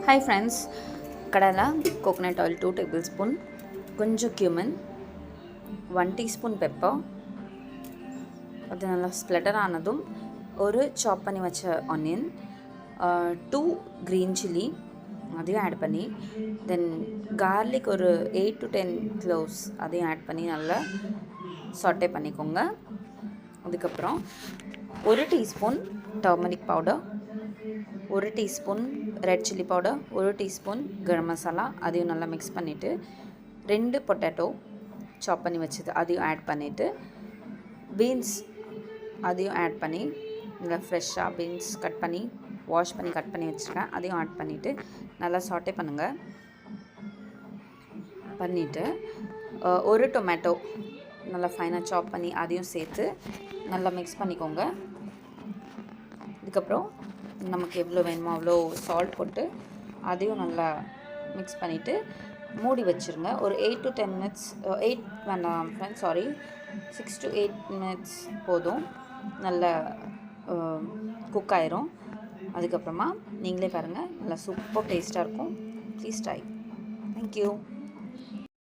Hi friends, கடலை coconut oil 2 tablespoon, கொஞ்சம் cumin, 1 teaspoon pepper, அது நல்லா ஸ்ப்ளட்டர் ஆனதும் ஒரு சாப் பண்ணி வச்ச ஆனியன், 2 green chilli அதையும் ஆட் பண்ணி, தென் garlic ஒரு 8 to 10 cloves அதையும் ஆட் பண்ணி நல்லா சாட்டே பண்ணிக்கோங்க. அதுக்கப்புறம் 1 teaspoon turmeric powder, 1 teaspoon red chilli powder, 1 teaspoon garam masala அதையும் நல்லா மிக்ஸ் பண்ணிவிட்டு, 2 பொட்டேட்டோ சாப் பண்ணி வச்சது அதையும் ஆட் பண்ணிவிட்டு, பீன்ஸ் அதையும் ஆட் பண்ணி, நல்லா ஃப்ரெஷ்ஷாக பீன்ஸ் கட் பண்ணி வாஷ் பண்ணி கட் பண்ணி வச்சுருக்கேன், அதையும் ஆட் பண்ணிவிட்டு நல்லா சாட்டே பண்ணுங்கள். பண்ணிவிட்டு ஒரு டொமேட்டோ நல்லா ஃபைனாக சாப் பண்ணி அதையும் சேர்த்து நல்லா மிக்ஸ் பண்ணிக்கோங்க. இதுக்கப்புறம் நமக்கு எவ்வளோ வேணுமோ அவ்வளோ சால்ட் போட்டு அதையும் நல்லா மிக்ஸ் பண்ணிவிட்டு மூடி வச்சுருங்க. ஒரு 8 to 10 மினிட்ஸ், 8 வேண்டாம் ஃப்ரெண்ட்ஸ், சாரி 6 to 8 மினிட்ஸ் போதும், நல்லா குக் ஆயிரும். அதுக்கப்புறமா நீங்களே பாருங்கள், நல்லா சூப்பர் டேஸ்ட்டாக இருக்கும். Please try. தேங்க்யூ.